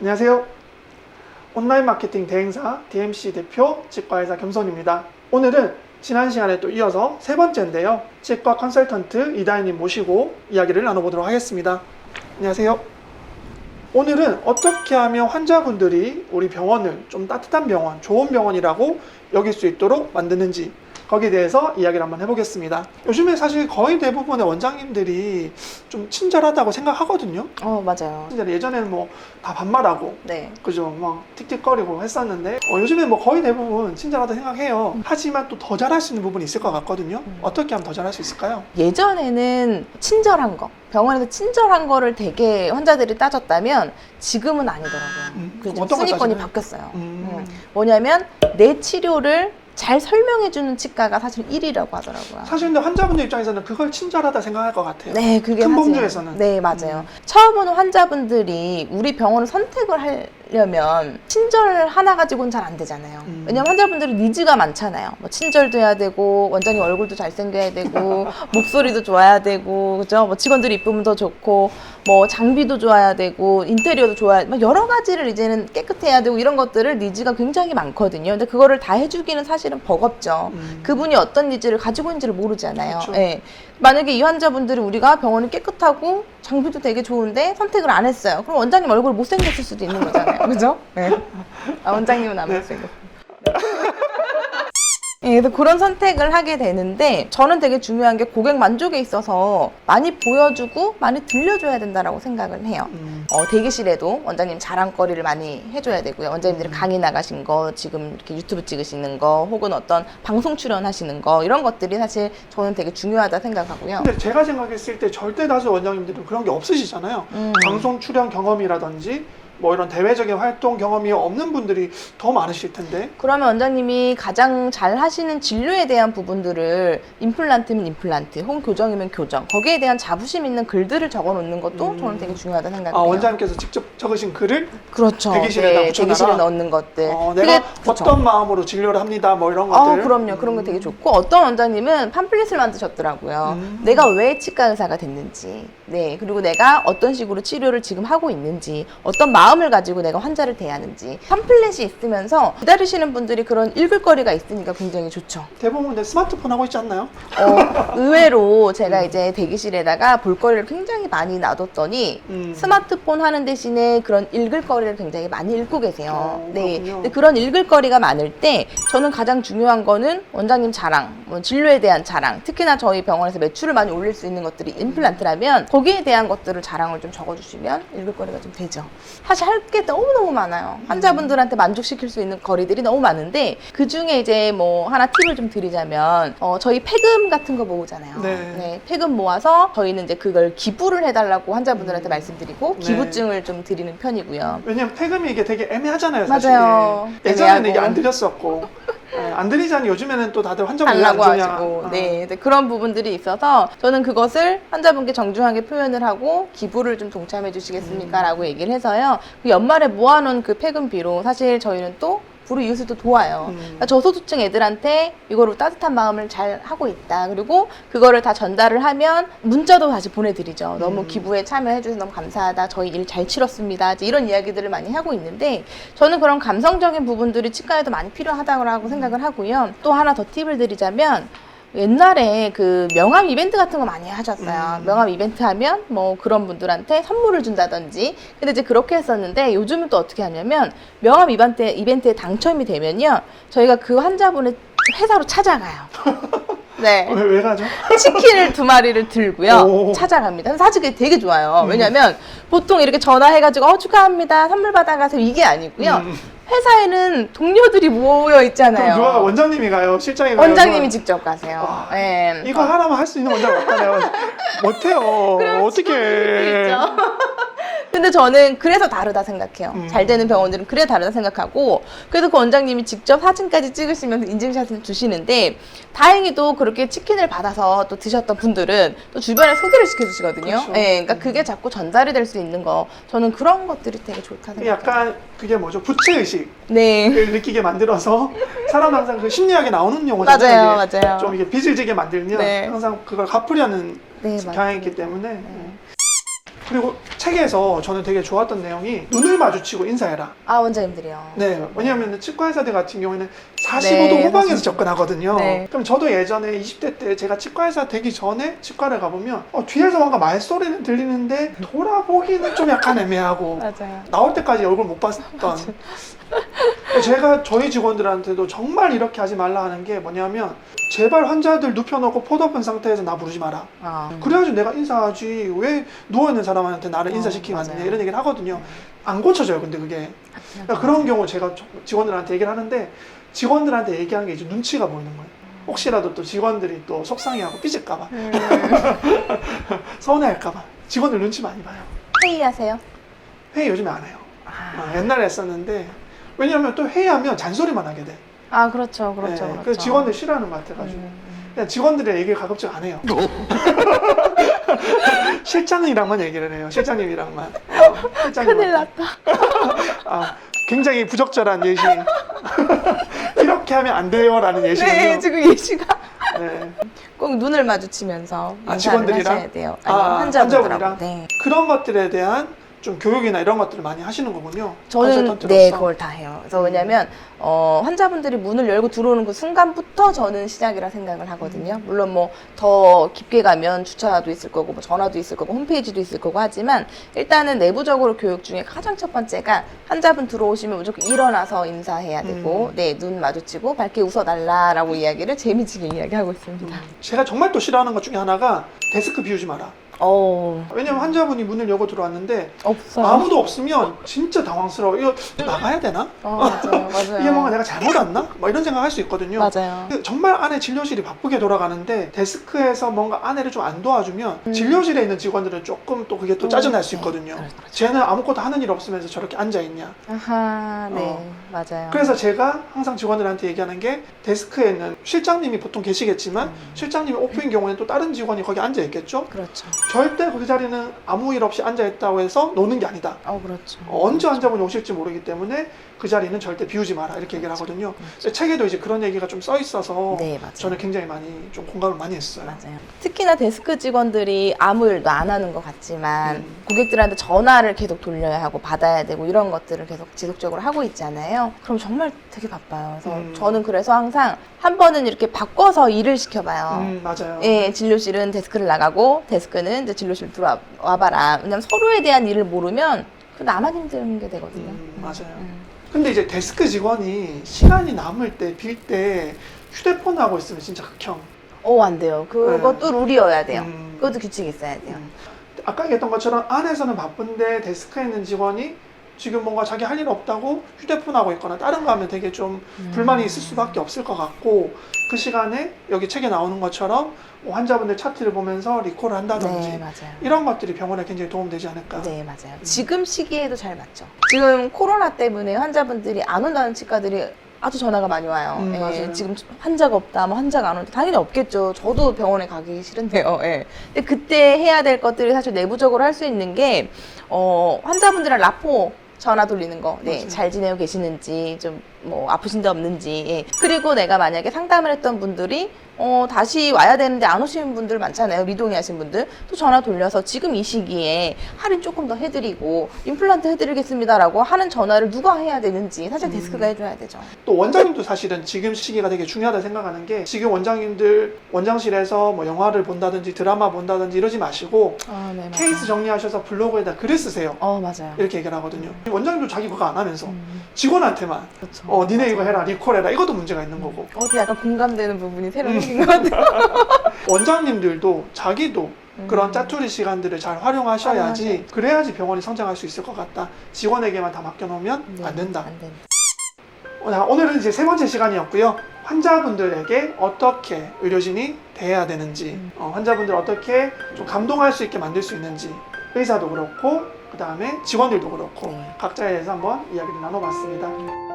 안녕하세요. 온라인 마케팅 대행사 DMC 대표 치과의사 겸손입니다. 오늘은 지난 시간에 또 이어서 세 번째인데요. 치과 컨설턴트 이다희님 모시고 이야기를 나눠보도록 하겠습니다. 안녕하세요. 오늘은 어떻게 하면 환자분들이 우리 병원을 좀 따뜻한 병원, 좋은 병원이라고 여길 수 있도록 만드는지 거기에 대해서 이야기를 한번 해보겠습니다. 요즘에 사실 거의 대부분의 원장님들이 좀 친절하다고 생각하거든요. 맞아요. 진짜 예전에는 뭐 다 반말하고 네. 그죠, 막 틱틱거리고 했었는데 요즘에 뭐 거의 대부분 친절하다 생각해요. 하지만 또 더 잘할 수 있는 부분이 있을 것 같거든요. 어떻게 하면 더 잘할 수 있을까요? 예전에는 친절한 거, 병원에서 친절한 거를 되게 환자들이 따졌다면 지금은 아니더라고요. 그죠? 어떤 걸 순위권이 따지나요? 바뀌었어요. 뭐냐면 내 치료를 잘 설명해주는 치과가 사실 1위라고 하더라고요. 사실 근데 환자분들 입장에서는 그걸 친절하다 생각할 것 같아요. 네, 그게 큰 사실- 범주에서는. 네, 맞아요. 처음 오는 환자분들이 우리 병원을 선택을 하려면 친절 하나 가지고는 잘 안 되잖아요. 왜냐면 환자분들이 니즈가 많잖아요. 뭐 친절도 해야 되고, 원장님 얼굴도 잘생겨야 되고, 목소리도 좋아야 되고, 그죠? 뭐 직원들이 이쁘면 더 좋고, 뭐 장비도 좋아야 되고, 인테리어도 좋아야 되고, 여러 가지를 이제는 깨끗해야 되고, 이런 것들을 니즈가 굉장히 많거든요. 근데 그거를 다 해주기는 사실은 버겁죠. 그분이 어떤 니즈를 가지고 있는지를 모르잖아요. 그렇죠. 예. 만약에 이 환자분들이 우리가 병원이 깨끗하고 장비도 되게 좋은데 선택을 안 했어요. 그럼 원장님 얼굴 못생겼을 수도 있는 거잖아요. 그죠? 네. 원장님은 안 못생겼어요. 예, 그래서 그런 선택을 하게 되는데 저는 되게 중요한 게 고객 만족에 있어서 많이 보여주고 많이 들려줘야 된다라고 생각을 해요. 대기실에도 원장님 자랑거리를 많이 해줘야 되고요. 원장님들이 강의 나가신 거, 지금 이렇게 유튜브 찍으시는 거, 혹은 어떤 방송 출연하시는 거, 이런 것들이 사실 저는 되게 중요하다 생각하고요. 근데 제가 생각했을 때 절대 다수 원장님들은 그런 게 없으시잖아요. 방송 출연 경험이라든지 뭐 이런 대외적인 활동 경험이 없는 분들이 더 많으실 텐데. 그러면 원장님이 가장 잘 하시는 진료에 대한 부분들을 임플란트면 임플란트, 혹은 교정이면 교정, 거기에 대한 자부심 있는 글들을 적어 놓는 것도 저는 되게 중요하다 생각해요. 원장님께서 직접 적으신 글을 그렇죠. 대기실에다 붙여놔라. 대기실에 넣는 것들. 내가 그쵸. 어떤 마음으로 진료를 합니다. 뭐 이런 것들. 그럼요. 그런 거 되게 좋고, 어떤 원장님은 팜플릿을 만드셨더라고요. 내가 왜 치과 의사가 됐는지, 네, 그리고 내가 어떤 식으로 치료를 지금 하고 있는지, 어떤 마음을 가지고 내가 환자를 대하는지. 팜플릿이 있으면서 기다리시는 분들이 그런 읽을 거리가 있으니까 굉장히 좋죠. 대부분 내 스마트폰 하고 있지 않나요? 의외로 제가 이제 대기실에다가 볼거리를 굉장히 많이 놔뒀더니 스마트폰 하는 대신에 그런 읽을 거리를 굉장히 많이 읽고 계세요. 네. 그렇군요. 근데 그런 읽을 거리가 많을 때 저는 가장 중요한 거는 원장님 자랑, 뭐 진료에 대한 자랑, 특히나 저희 병원에서 매출을 많이 올릴 수 있는 것들이 임플란트라면 거기에 대한 것들을 자랑을 좀 적어주시면 읽을 거리가 좀 되죠. 사실 할 게 너무너무 많아요. 환자분들한테 만족시킬 수 있는 거리들이 너무 많은데 그 중에 이제 뭐 하나 팁을 좀 드리자면 저희 폐금 같은 거 모으잖아요. 네. 폐금 모아서 저희는 이제 그걸 기부를 해달라고 환자분들한테 말씀드리고 네. 기부증을 좀 드리는 편이고요. 왜냐면 폐금이 이게 되게 애매하잖아요, 사실. 맞아요. 예전에는 애매하고. 이게 안 드렸었고. 안 드리자니 요즘에는 또 다들 환자분이 안 달라고 주냐. 하시고, 네, 그런 부분들이 있어서 저는 그것을 환자분께 정중하게 표현을 하고 기부를 좀 동참해 주시겠습니까? 라고 얘기를 해서요. 그 연말에 모아놓은 그 폐금비로 사실 저희는 또 우리 이웃을 또 도와요. 그러니까 저소득층 애들한테 이거로 따뜻한 마음을 잘 하고 있다. 그리고 그거를 다 전달을 하면 문자도 다시 보내드리죠. 너무 기부에 참여해주셔서 너무 감사하다. 저희 일 잘 치렀습니다. 이제 이런 이야기들을 많이 하고 있는데 저는 그런 감성적인 부분들이 치과에도 많이 필요하다고 생각을 하고요. 또 하나 더 팁을 드리자면 옛날에 그 명함 이벤트 같은 거 많이 하셨어요. 명함 이벤트 하면 뭐 그런 분들한테 선물을 준다든지. 근데 이제 그렇게 했었는데 요즘은 또 어떻게 하냐면 명함 이벤트에 당첨이 되면요. 저희가 그 환자분의 회사로 찾아가요. 네. 왜 가죠? 치킨을 2마리를 들고요. 오. 찾아갑니다. 사실 그게 되게 좋아요. 왜냐면 보통 이렇게 전화해가지고 축하합니다. 선물 받아가세요. 이게 아니고요. 회사에는 동료들이 모여 있잖아요. 그럼 누가 원장님이 가요? 실장이 가요? 원장님이 직접 가세요. 네. 이거 하나만 할 수 있는 원장 없잖아요. 못해요. 어떻게? 근데 저는 그래서 다르다 생각해요. 잘 되는 병원들은 그래 다르다 생각하고, 그래서 그 원장님이 직접 사진까지 찍으시면서 인증샷을 주시는데, 다행히도 그렇게 치킨을 받아서 또 드셨던 분들은 또 주변에 소개를 시켜주시거든요. 그렇죠. 네, 그러니까 그게 자꾸 전달이 될 수 있는 거, 저는 그런 것들이 되게 좋다 생각해요. 약간 그게 뭐죠? 부채의식을 네. 느끼게 만들어서 사람 항상 그 심리학에 나오는 용어잖아요. 맞아요, 이게 맞아요. 좀 이게 빚을 지게 만들면 네. 항상 그걸 갚으려는 네, 경향이 있기 때문에. 그리고 책에서 저는 되게 좋았던 내용이 눈을 마주치고 인사해라. 아, 원장님들이요. 네, 왜냐하면 치과 의사들 같은 경우에는 45도 네, 후방에서 맞습니다. 접근하거든요. 네. 그럼 저도 예전에 20대 때 제가 치과 의사 되기 전에 치과를 가보면 뒤에서 뭔가 말소리는 들리는데 돌아보기는 좀 약간 애매하고 맞아요. 나올 때까지 얼굴 못 봤던. 제가 저희 직원들한테도 정말 이렇게 하지 말라 하는 게 뭐냐면 제발 환자들 눕혀놓고 포덮은 상태에서 나 부르지 마라. 아, 그래야지 내가 인사하지 왜 누워있는 사람한테 나를 인사시키게 맞아요. 하느냐 이런 얘기를 하거든요. 안 고쳐져요 근데 그게. 그러니까 그런 경우 제가 직원들한테 얘기를 하는데 직원들한테 얘기하는 게 이제 눈치가 보이는 거예요. 혹시라도 또 직원들이 또 속상해하고 삐질까봐 서운해할까봐 직원들 눈치 많이 봐요. 회의하세요? 회의 요즘에 안 해요. 옛날에 했었는데 왜냐하면 또 회의하면 잔소리만 하게 돼. 아, 그렇죠. 네, 그렇죠. 그래서 직원들 싫어하는 것 같아가지고 그냥 직원들의 얘기를 가급적 안 해요. 실장님이랑만 얘기를 해요. 실장님이랑만. 실장님한테. 큰일 났다. 굉장히 부적절한 예시. 이렇게 하면 안 돼요라는 예시군요. 네, 지금 예시가. 네. 꼭 눈을 마주치면서 인사를 직원들이랑? 하셔야 돼요. 아니면 환자분이랑? 환자분들하고. 네. 그런 것들에 대한 좀 교육이나 이런 것들을 많이 하시는 거군요. 저는 컨설턴트로서. 네, 그걸 다 해요. 그래서 왜냐면 환자분들이 문을 열고 들어오는 그 순간부터 저는 시작이라 생각을 하거든요. 물론 뭐 더 깊게 가면 주차도 있을 거고 뭐 전화도 있을 거고 홈페이지도 있을 거고 하지만 일단은 내부적으로 교육 중에 가장 첫 번째가 환자분 들어오시면 무조건 일어나서 인사해야 되고 네, 눈 마주치고 밝게 웃어달라라고 이야기를 재미지게 이야기하고 있습니다. 제가 정말 또 싫어하는 것 중에 하나가 데스크 비우지 마라. 왜냐면 환자분이 문을 열고 들어왔는데 없어요. 아무도 없으면 진짜 당황스러워. 이거 나가야 되나? 맞아요. 맞아요. 이게 뭔가 내가 잘못 왔나? 뭐 이런 생각 할 수 있거든요. 맞아요. 정말 안에 진료실이 바쁘게 돌아가는데 데스크에서 뭔가 안에를 좀 안 도와주면 진료실에 있는 직원들은 조금 또 그게 또 짜증날 수 있거든요. 그렇죠. 쟤는 아무것도 하는 일 없으면서 저렇게 앉아있냐. 아하, 네, 맞아요. 그래서 제가 항상 직원들한테 얘기하는 게 데스크에 있는 실장님이 보통 계시겠지만 실장님이 오프인 경우에는 또 다른 직원이 거기 앉아있겠죠. 그렇죠. 절대 그 자리는 아무 일 없이 앉아있다고 해서 노는 게 아니다. 그렇죠. 언제 환자분이 오실지 모르기 때문에 그 자리는 절대 비우지 마라 이렇게 얘기를 하거든요. 책에도 이제 그런 얘기가 좀 써 있어서 네, 맞아요. 저는 굉장히 많이 좀 공감을 많이 했어요. 맞아요. 특히나 데스크 직원들이 아무 일도 안 하는 것 같지만 고객들한테 전화를 계속 돌려야 하고 받아야 되고 이런 것들을 계속 지속적으로 하고 있잖아요. 그럼 정말 되게 바빠요. 그래서 저는 그래서 항상 한 번은 이렇게 바꿔서 일을 시켜봐요. 맞아요. 예, 진료실은 데스크를 나가고 데스크는 이제 진료실 들어와봐라. 왜냐면 서로에 대한 일을 모르면 그 나만 힘든 게 되거든요. 맞아요. 근데 이제 데스크 직원이 시간이 남을 때, 빌 때 휴대폰 하고 있으면 진짜 극혐. 안 돼요. 그것도 룰이어야 돼요. 그것도 규칙이 있어야 돼요. 아까 얘기했던 것처럼 안에서는 바쁜데 데스크에 있는 직원이 지금 뭔가 자기 할 일 없다고 휴대폰 하고 있거나 다른 거 하면 되게 좀 불만이 있을 수밖에 없을 것 같고 그 시간에 여기 책에 나오는 것처럼 뭐 환자분들 차트를 보면서 리콜을 한다든지 네, 맞아요. 이런 것들이 병원에 굉장히 도움되지 않을까. 네, 맞아요. 지금 시기에도 잘 맞죠. 지금 코로나 때문에 환자분들이 안 온다는 치과들이 아주 전화가 많이 와요. 예, 맞아요. 지금 환자가 없다, 뭐 환자가 안 온다. 당연히 없겠죠. 저도 병원에 가기 싫은데요. 예. 근데 그때 해야 될 것들이 사실 내부적으로 할 수 있는 게 환자분들이랑 라포 전화 돌리는 거, 네, 맞아요. 잘 지내고 계시는지, 좀 뭐 아프신 데 없는지, 예. 그리고 내가 만약에 상담을 했던 분들이 다시 와야 되는데 안 오시는 분들 많잖아요. 미동의 하신 분들. 또 전화 돌려서 지금 이 시기에 할인 조금 더 해드리고 임플란트 해드리겠습니다라고 하는 전화를 누가 해야 되는지 사실 데스크가 해줘야 되죠. 또 원장님도 사실은 지금 시기가 되게 중요하다 생각하는 게 지금 원장님들 원장실에서 뭐 영화를 본다든지 드라마 본다든지 이러지 마시고 네, 맞아요. 케이스 정리하셔서 블로그에다 글을 쓰세요. 맞아요. 이렇게 얘기를 하거든요. 원장님도 자기 그거 안 하면서 직원한테만 그렇죠. 니네 이거 해라, 리콜해라 이것도 문제가 있는 거고 약간 공감되는 부분이 새로 생긴 것 같아요. 원장님들도 자기도 그런 짜투리 시간들을 잘 활용하셔야지 그래야지 병원이 성장할 수 있을 것 같다. 직원에게만 다 맡겨놓으면 안 된다. 안 된다. 오늘은 이제 세 번째 시간이었고요. 환자분들에게 어떻게 의료진이 대해야 되는지 환자분들 어떻게 좀 감동할 수 있게 만들 수 있는지 의사도 그렇고 그 다음에 직원들도 그렇고 각자에 대해서 한번 이야기를 나눠봤습니다.